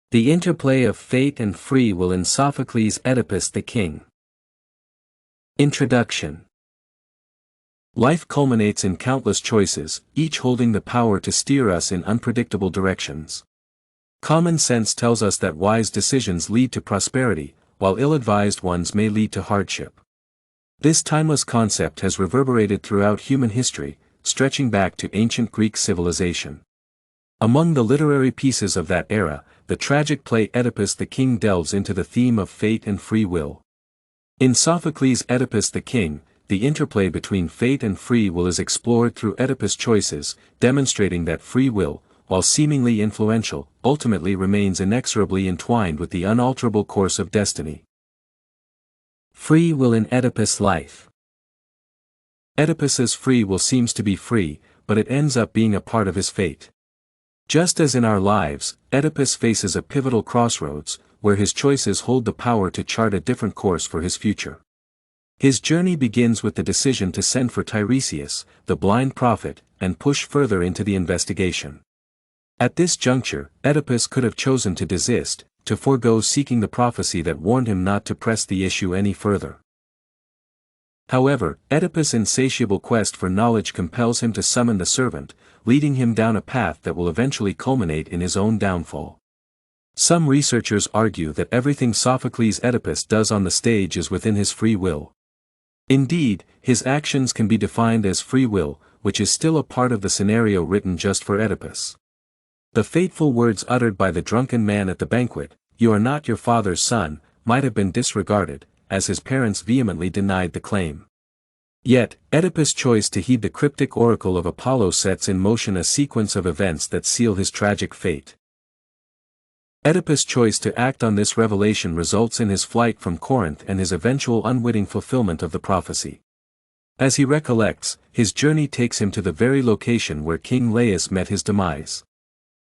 The interplay of fate and free will in Sophocles Oedipus the King. Introduction. Life culminates in countless choices, each holding the power to steer us in unpredictable directions. Common sense tells us that wise decisions lead to prosperity, while ill-advised ones may lead to hardship. This timeless concept has reverberated throughout human history, stretching back to ancient Greek civilization. Among the literary pieces of that era, the tragic play Oedipus the King delves into the theme of fate and free will. In Sophocles' Oedipus the King, the interplay between fate and free will is explored through Oedipus' choices, demonstrating that free will, while seemingly influential, ultimately remains inexorably entwined with the unalterable course of destiny. Free will in Oedipus' life. Oedipus's free will seems to be free, but it ends up being a part of his fate. Just as in our lives, Oedipus faces a pivotal crossroads, where his choices hold the power to chart a different course for his future. His journey begins with the decision to send for Tiresias, the blind prophet, and push further into the investigation. At this juncture, Oedipus could have chosen to desist, to forego seeking the prophecy that warned him not to press the issue any further. However, Oedipus' insatiable quest for knowledge compels him to summon the servant, leading him down a path that will eventually culminate in his own downfall. Some researchers argue that everything Sophocles' Oedipus does on the stage is within his free will. Indeed, his actions can be defined as free will, which is still a part of the scenario written just for Oedipus. The fateful words uttered by the drunken man at the banquet, "You are not your father's son," might have been disregarded, as his parents vehemently denied the claim. Yet, Oedipus' choice to heed the cryptic oracle of Apollo sets in motion a sequence of events that seal his tragic fate. Oedipus' choice to act on this revelation results in his flight from Corinth and his eventual unwitting fulfillment of the prophecy. As he recollects, his journey takes him to the very location where King Laius met his demise.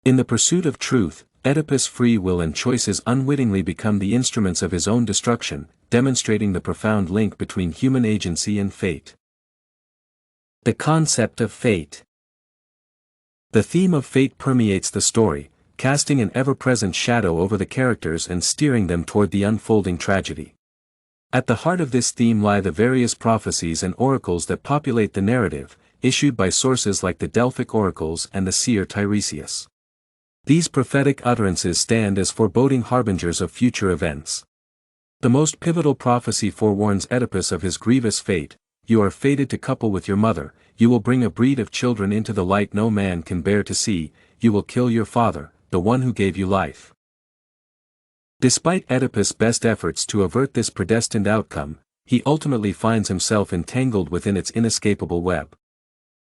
In the pursuit of truth, Oedipus' free will and choices unwittingly become the instruments of his own destruction, demonstrating the profound link between human agency and fate. The concept of fate. The theme of fate permeates the story, casting an ever-present shadow over the characters and steering them toward the unfolding tragedy. At the heart of this theme lie the various prophecies and oracles that populate the narrative, issued by sources like the Delphic oracles and the seer Tiresias. These prophetic utterances stand as foreboding harbingers of future events. The most pivotal prophecy forewarns Oedipus of his grievous fate: "You are fated to couple with your mother, you will bring a breed of children into the light no man can bear to see, you will kill your father, the one who gave you life." Despite Oedipus' best efforts to avert this predestined outcome, he ultimately finds himself entangled within its inescapable web.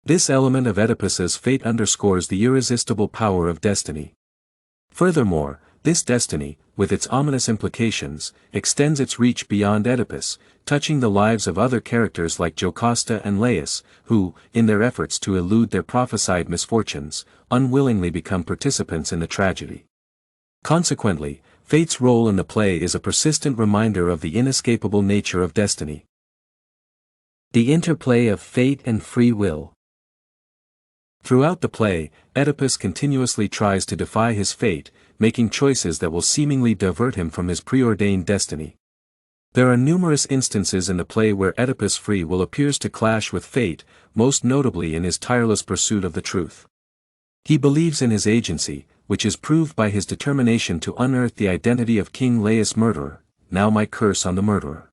This element of Oedipus's fate underscores the irresistible power of destiny. Furthermore, this destiny, with its ominous implications, extends its reach beyond Oedipus, touching the lives of other characters like Jocasta and Laius, who, in their efforts to elude their prophesied misfortunes, unwillingly become participants in the tragedy. Consequently, fate's role in the play is a persistent reminder of the inescapable nature of destiny. The interplay of fate and free will. Throughout the play, Oedipus continuously tries to defy his fate, making choices that will seemingly divert him from his preordained destiny. There are numerous instances in the play where Oedipus' free will appears to clash with fate, most notably in his tireless pursuit of the truth. He believes in his agency, which is proved by his determination to unearth the identity of King Laius' murderer. Now my curse on the murderer.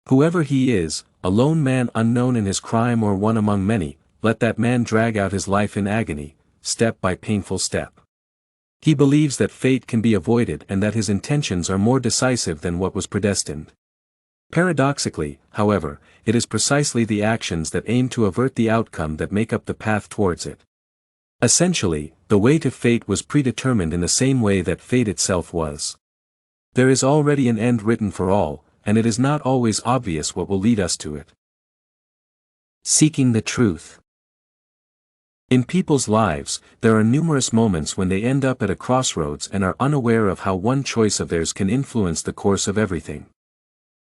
Whoever he is, a lone man unknown in his crime or one among many, let that man drag out his life in agony, step by painful step. He believes that fate can be avoided and that his intentions are more decisive than what was predestined. Paradoxically, however, it is precisely the actions that aim to avert the outcome that make up the path towards it. Essentially, the way to fate was predetermined in the same way that fate itself was. There is already an end written for all, and it is not always obvious what will lead us to it. Seeking the truth. In people's lives, there are numerous moments when they end up at a crossroads and are unaware of how one choice of theirs can influence the course of everything.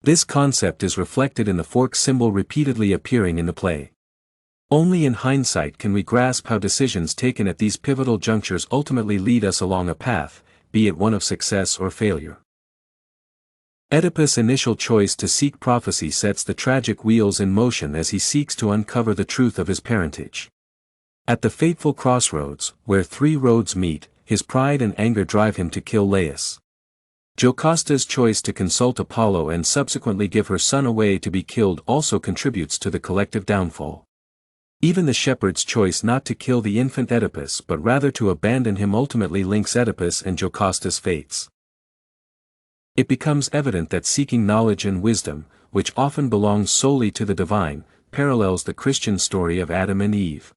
This concept is reflected in the fork symbol repeatedly appearing in the play. Only in hindsight can we grasp how decisions taken at these pivotal junctures ultimately lead us along a path, be it one of success or failure. Oedipus' initial choice to seek prophecy sets the tragic wheels in motion as he seeks to uncover the truth of his parentage. At the fateful crossroads, where three roads meet, his pride and anger drive him to kill Laius. Jocasta's choice to consult Apollo and subsequently give her son away to be killed also contributes to the collective downfall. Even the shepherd's choice not to kill the infant Oedipus but rather to abandon him ultimately links Oedipus and Jocasta's fates. It becomes evident that seeking knowledge and wisdom, which often belongs solely to the divine, parallels the Christian story of Adam and Eve.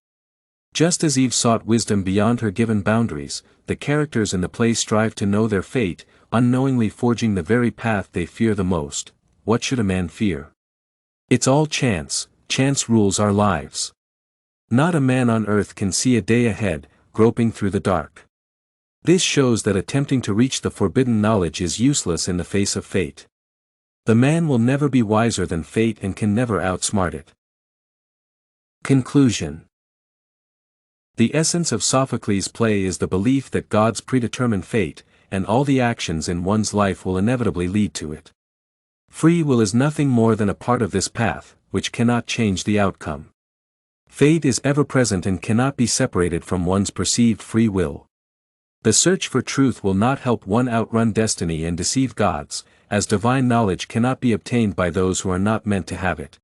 Just as Eve sought wisdom beyond her given boundaries, the characters in the play strive to know their fate, unknowingly forging the very path they fear the most. What should a man fear? It's all chance, chance rules our lives. Not a man on earth can see a day ahead, groping through the dark. This shows that attempting to reach the forbidden knowledge is useless in the face of fate. The man will never be wiser than fate and can never outsmart it. Conclusion. The essence of Sophocles' play is the belief that God's predetermined fate, and all the actions in one's life will inevitably lead to it. Free will is nothing more than a part of this path, which cannot change the outcome. Fate is ever present and cannot be separated from one's perceived free will. The search for truth will not help one outrun destiny and deceive gods, as divine knowledge cannot be obtained by those who are not meant to have it.